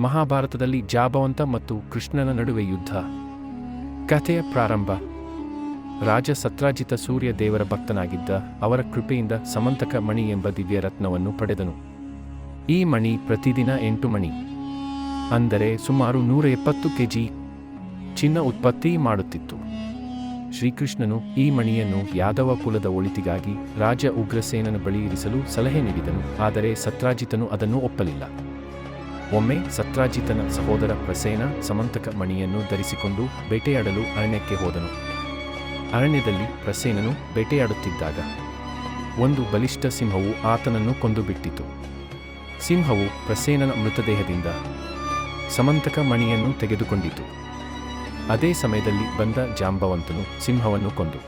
ಮಹಾಭಾರತದಲ್ಲಿ ಜಾಂಬವಂತ ಮತ್ತು ಕೃಷ್ಣನ ನಡುವೆ ಯುದ್ಧ. ಕಥೆಯ ಪ್ರಾರಂಭ. ರಾಜ ಸತ್ರಾಜಿತ ಸೂರ್ಯ ದೇವರ ಭಕ್ತನಾಗಿದ್ದ. ಅವರ ಕೃಪೆಯಿಂದ ಸಮಂತಕ ಮಣಿ ಎಂಬ ದಿವ್ಯ ರತ್ನವನ್ನು ಪಡೆದನು. ಈ ಮಣಿ ಪ್ರತಿದಿನ 8 ಮಣಿ, ಅಂದರೆ ಸುಮಾರು 170 ಕೆಜಿ ಚಿನ್ನ ಉತ್ಪತ್ತಿ ಮಾಡುತ್ತಿತ್ತು. ಶ್ರೀಕೃಷ್ಣನು ಈ ಮಣಿಯನ್ನು ಯಾದವ ಕುಲದ ಒಳಿತಿಗಾಗಿ ರಾಜ ಉಗ್ರಸೇನನ ಬಳಿ ಇರಿಸಲು ಸಲಹೆ ನೀಡಿದನು. ಆದರೆ ಸತ್ರಾಜಿತನು ಅದನ್ನು ಒಪ್ಪಲಿಲ್ಲ. ಒಮ್ಮೆ ಸತ್ರಾಜಿತನ ಸಹೋದರ ಪ್ರಸೇನ ಸಮಂತಕ ಮಣಿಯನ್ನು ಧರಿಸಿಕೊಂಡು ಬೇಟೆಯಾಡಲು ಅರಣ್ಯಕ್ಕೆ ಹೋದನು. ಅರಣ್ಯದಲ್ಲಿ ಪ್ರಸೇನನು ಬೇಟೆಯಾಡುತ್ತಿದ್ದಾಗ ಒಂದು ಬಲಿಷ್ಠ ಸಿಂಹವು ಆತನನ್ನು ಕೊಂದುಬಿಟ್ಟಿತು. ಸಿಂಹವು ಪ್ರಸೇನನ ಮೃತದೇಹದಿಂದ ಸಮಂತಕ ಮಣಿಯನ್ನು ತೆಗೆದುಕೊಂಡಿತು. ಅದೇ ಸಮಯದಲ್ಲಿ ಬಂದ ಜಾಂಬವಂತನು ಸಿಂಹವನ್ನು ಕೊಂದು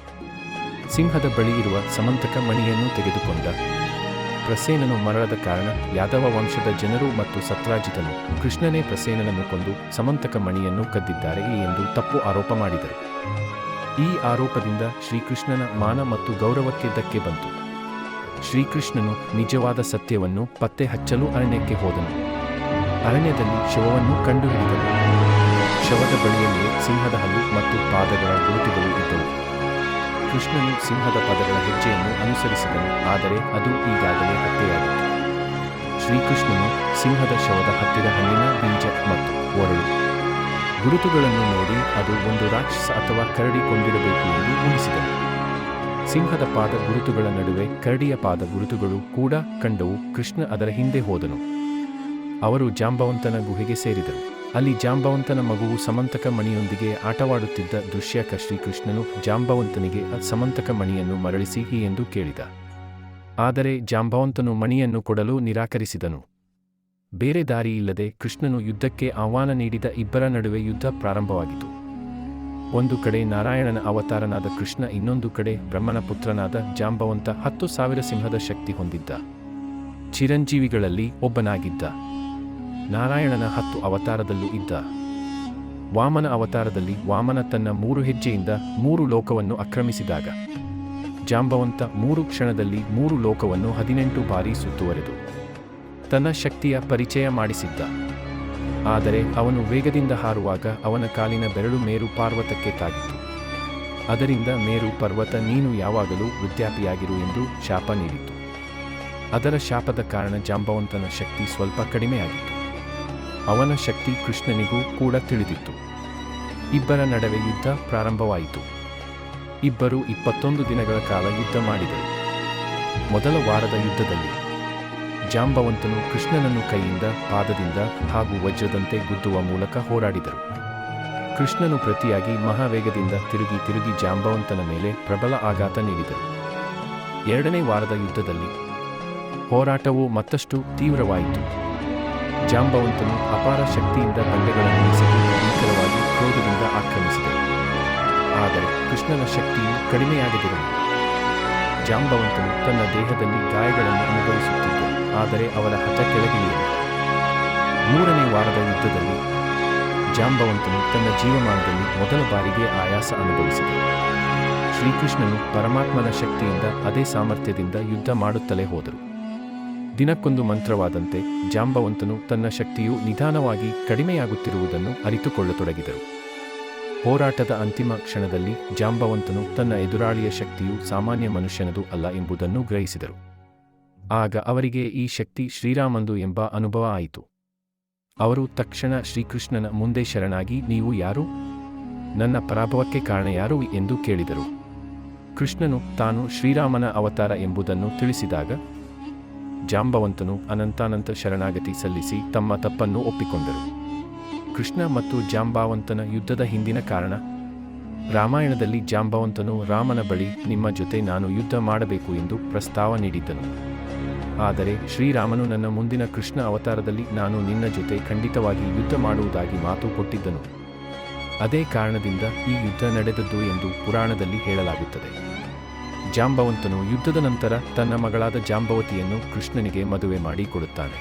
ಸಿಂಹದ ಬಳಿ ಇರುವ ಸಮಂತಕ ಮಣಿಯನ್ನು ತೆಗೆದುಕೊಂಡ. ಪ್ರಸೇನನು ಮರಣದ ಕಾರಣ ಯಾದವ ವಂಶದ ಜನರು ಮತ್ತು ಸತ್ರಾಜಿತನು ಕೃಷ್ಣನೇ ಪ್ರಸೇನನನ್ನು ಕೊಂದು ಸಮಂತಕ ಮಣಿಯನ್ನು ಕದ್ದಿದ್ದಾರೆ ಎಂದು ತಪ್ಪು ಆರೋಪ ಮಾಡಿದರು. ಈ ಆರೋಪದಿಂದ ಶ್ರೀಕೃಷ್ಣನ ಮಾನ ಮತ್ತು ಗೌರವಕ್ಕೆ ಧಕ್ಕೆ ಬಂತು. ಶ್ರೀಕೃಷ್ಣನು ನಿಜವಾದ ಸತ್ಯವನ್ನು ಪತ್ತೆ ಹಚ್ಚಲು ಅರಣ್ಯಕ್ಕೆ ಹೋದನು. ಅರಣ್ಯದಲ್ಲಿ ಶವವನ್ನು ಕಂಡುಹಿಡಿದನು. ಶವದ ಬಳಿಯಲ್ಲಿಯೇ ಸಿಂಹದ ಹಲ್ಲು ಮತ್ತು ಪಾದಗಳ ಗುರುತುಗಳು ಇದ್ದವು. ಕೃಷ್ಣನು ಸಿಂಹದ ಪದಗಳ ಹೆಜ್ಜೆಯನ್ನು ಅನುಸರಿಸಿದನು, ಆದರೆ ಅದು ಈಗಾಗಲೇ ಹತ್ಯೆಯಾಗಿತ್ತು. ಶ್ರೀಕೃಷ್ಣನು ಸಿಂಹದ ಶವದ ಹತ್ತಿರ ಹಣ್ಣಿನ ಬೀಜ ಮತ್ತು ಒರಳು ಗುರುತುಗಳನ್ನು ನೋಡಿ ಅದು ಒಂದು ರಾಕ್ಷಸ ಅಥವಾ ಕರಡಿ ಕೊಂದಿರಬೇಕು ಎಂದು ಊಹಿಸಿದನು. ಸಿಂಹದ ಪಾದ ಗುರುತುಗಳ ನಡುವೆ ಕರಡಿಯ ಪಾದ ಗುರುತುಗಳು ಕೂಡ ಕಂಡವು. ಕೃಷ್ಣ ಅದರ ಹಿಂದೆ ಹೋದನು. ಅವರು ಜಾಂಬವಂತನ ಗುಹೆಗೆ ಸೇರಿದರು. ಅಲ್ಲಿ ಜಾಂಬವಂತನ ಮಗುವು ಸಮಂತಕ ಮಣಿಯೊಂದಿಗೆ ಆಟವಾಡುತ್ತಿದ್ದ ದೃಶ್ಯ. ಶ್ರೀಕೃಷ್ಣನು ಜಾಂಬವಂತನಿಗೆ ಸಮಂತಕ ಮಣಿಯನ್ನು ಮರಳಿಸಿ ಎಂದು ಕೇಳಿದ. ಆದರೆ ಜಾಂಬವಂತನು ಮಣಿಯನ್ನು ಕೊಡಲು ನಿರಾಕರಿಸಿದನು. ಬೇರೆ ದಾರಿಯಿಲ್ಲದೆ ಕೃಷ್ಣನು ಯುದ್ಧಕ್ಕೆ ಆಹ್ವಾನ ನೀಡಿದ ಇಬ್ಬರ ನಡುವೆ ಯುದ್ಧ ಪ್ರಾರಂಭವಾಗಿತು. ಒಂದು ಕಡೆ ನಾರಾಯಣನ ಅವತಾರನಾದ ಕೃಷ್ಣ, ಇನ್ನೊಂದು ಕಡೆ ಬ್ರಹ್ಮನ ಪುತ್ರನಾದ ಜಾಂಬವಂತ. 10,000 ಸಿಂಹದ ಶಕ್ತಿ ಹೊಂದಿದ್ದ ಚಿರಂಜೀವಿಗಳಲ್ಲಿ ಒಬ್ಬನಾಗಿದ್ದ. ನಾರಾಯಣನ 10 ಅವತಾರದಲ್ಲೂ ಇದ್ದ. ವಾಮನ ಅವತಾರದಲ್ಲಿ ವಾಮನ ತನ್ನ 3 ಹೆಜ್ಜೆಯಿಂದ 3 ಲೋಕವನ್ನು ಆಕ್ರಮಿಸಿದಾಗ ಜಾಂಬವಂತ 3 ಕ್ಷಣದಲ್ಲಿ 3 ಲೋಕವನ್ನು 18 ಬಾರಿ ಸುತ್ತುವರೆದು ತನ್ನ ಶಕ್ತಿಯ ಪರಿಚಯ ಮಾಡಿಸಿದ್ದ. ಆದರೆ ಅವನು ವೇಗದಿಂದ ಹಾರುವಾಗ ಅವನ ಕಾಲಿನ ಬೆರಳು ಮೇರು ಪರ್ವತಕ್ಕೆ ತಾಗಿತು. ಅದರಿಂದ ಮೇರು ಪರ್ವತ ನೀನು ಯಾವಾಗಲೂ ವೃದ್ಧಾಪಿಯಾಗಿರು ಎಂದು ಶಾಪ ನೀಡಿತು. ಅದರ ಶಾಪದ ಕಾರಣ ಜಾಂಬವಂತನ ಶಕ್ತಿ ಸ್ವಲ್ಪ ಕಡಿಮೆಯಾಗಿತ್ತು. ಅವನ ಶಕ್ತಿ ಕೃಷ್ಣನಿಗೂ ಕೂಡ ತಿಳಿದಿತ್ತು. ಇಬ್ಬರ ನಡುವೆ ಯುದ್ಧ ಪ್ರಾರಂಭವಾಯಿತು. ಇಬ್ಬರು 21 ದಿನಗಳ ಕಾಲ ಯುದ್ಧ ಮಾಡಿದರು. ಮೊದಲ ವಾರದ ಯುದ್ಧದಲ್ಲಿ ಜಾಂಬವಂತನು ಕೃಷ್ಣನನ್ನು ಕೈಯಿಂದ, ಪಾದದಿಂದ ಹಾಗೂ ವಜ್ರದಂತೆ ಗುದ್ದುವ ಮೂಲಕ ಹೋರಾಡಿದರು. ಕೃಷ್ಣನು ಪ್ರತಿಯಾಗಿ ಮಹಾವೇಗದಿಂದ ತಿರುಗಿ ಜಾಂಬವಂತನ ಮೇಲೆ ಪ್ರಬಲ ಆಘಾತ ನೀಡಿದರು. ಎರಡನೇ ವಾರದ ಯುದ್ಧದಲ್ಲಿ ಹೋರಾಟವು ಮತ್ತಷ್ಟು ತೀವ್ರವಾಯಿತು. ಜಾಂಬವಂತನು ಅಪಾರ ಶಕ್ತಿಯಿಂದ ಬಂಡೆಗಳನ್ನು ಎಸೆದು ಭೀಕರವಾಗಿ ಕ್ರೋಧದಿಂದ ಆಕ್ರಮಿಸಿದರು. ಆದರೆ ಕೃಷ್ಣನ ಶಕ್ತಿಯು ಕಡಿಮೆಯಾಗದಿರಲಿಲ್ಲ. ಜಾಂಬವಂತನು ತನ್ನ ದೇಹದಲ್ಲಿ ಗಾಯಗಳನ್ನು ಅನುಭವಿಸುತ್ತಿದ್ದ, ಆದರೆ ಅವರ ಹಠ ಕೆಳಗಿಳಿಯಲಿಲ್ಲ. ಮೂರನೇ ವಾರದ ಯುದ್ಧದಲ್ಲಿ ಜಾಂಬವಂತನು ತನ್ನ ಜೀವಮಾನದಲ್ಲಿ ಮೊದಲ ಬಾರಿಗೆ ಆಯಾಸ ಅನುಭವಿಸಿದನು. ಶ್ರೀಕೃಷ್ಣನು ಪರಮಾತ್ಮನ ಶಕ್ತಿಯಿಂದ ಅದೇ ಸಾಮರ್ಥ್ಯದಿಂದ ಯುದ್ಧ ಮಾಡುತ್ತಲೇ ಹೋದರು. ದಿನಕ್ಕೊಂದು ಮಂತ್ರವಾದಂತೆ ಜಾಂಬವಂತನು ತನ್ನ ಶಕ್ತಿಯು ನಿಧಾನವಾಗಿ ಕಡಿಮೆಯಾಗುತ್ತಿರುವುದನ್ನು ಅರಿತುಕೊಳ್ಳತೊಡಗಿದರು. ಹೋರಾಟದ ಅಂತಿಮ ಕ್ಷಣದಲ್ಲಿ ಜಾಂಬವಂತನು ತನ್ನ ಎದುರಾಳಿಯ ಶಕ್ತಿಯು ಸಾಮಾನ್ಯ ಮನುಷ್ಯನದು ಅಲ್ಲ ಎಂಬುದನ್ನು ಗ್ರಹಿಸಿದರು. ಆಗ ಅವರಿಗೆ ಈ ಶಕ್ತಿ ಶ್ರೀರಾಮಂದು ಎಂಬ ಅನುಭವ ಆಯಿತು. ಅವರು ತಕ್ಷಣ ಶ್ರೀಕೃಷ್ಣನ ಮುಂದೆ ಶರಣಾಗಿ, ನೀವು ಯಾರು? ನನ್ನ ಪರಾಭವಕ್ಕೆ ಕಾರಣ ಯಾರು ಎಂದು ಕೇಳಿದರು. ಕೃಷ್ಣನು ತಾನು ಶ್ರೀರಾಮನ ಅವತಾರ ಎಂಬುದನ್ನು ತಿಳಿಸಿದಾಗ ಜಾಂಬವಂತನು ಅನಂತಾನಂತ ಶರಣಾಗತಿ ಸಲ್ಲಿಸಿ ತಮ್ಮ ತಪ್ಪನ್ನು ಒಪ್ಪಿಕೊಂಡರು. ಕೃಷ್ಣ ಮತ್ತು ಜಾಂಬವಂತನ ಯುದ್ಧದ ಹಿಂದಿನ ಕಾರಣ. ರಾಮಾಯಣದಲ್ಲಿ ಜಾಂಬವಂತನು ರಾಮನ ಬಳಿ ನಿಮ್ಮ ಜೊತೆ ನಾನು ಯುದ್ಧ ಮಾಡಬೇಕು ಎಂದು ಪ್ರಸ್ತಾವ ನೀಡಿದ್ದನು. ಆದರೆ ಶ್ರೀರಾಮನು ನನ್ನ ಮುಂದಿನ ಕೃಷ್ಣ ಅವತಾರದಲ್ಲಿ ನಾನು ನಿನ್ನ ಜೊತೆ ಖಂಡಿತವಾಗಿ ಯುದ್ಧ ಮಾಡುವುದಾಗಿ ಮಾತು ಕೊಟ್ಟಿದ್ದನು. ಅದೇ ಕಾರಣದಿಂದ ಈ ಯುದ್ಧ ನಡೆದದ್ದು ಎಂದು ಪುರಾಣದಲ್ಲಿ ಹೇಳಲಾಗುತ್ತದೆ. ಜಾಂಬವಂತನು ಯುದ್ಧದ ನಂತರ ತನ್ನ ಮಗಳಾದ ಜಾಂಬವತಿಯನ್ನು ಕೃಷ್ಣನಿಗೆ ಮದುವೆ ಮಾಡಿ ಕೊಡುತ್ತಾನೆ.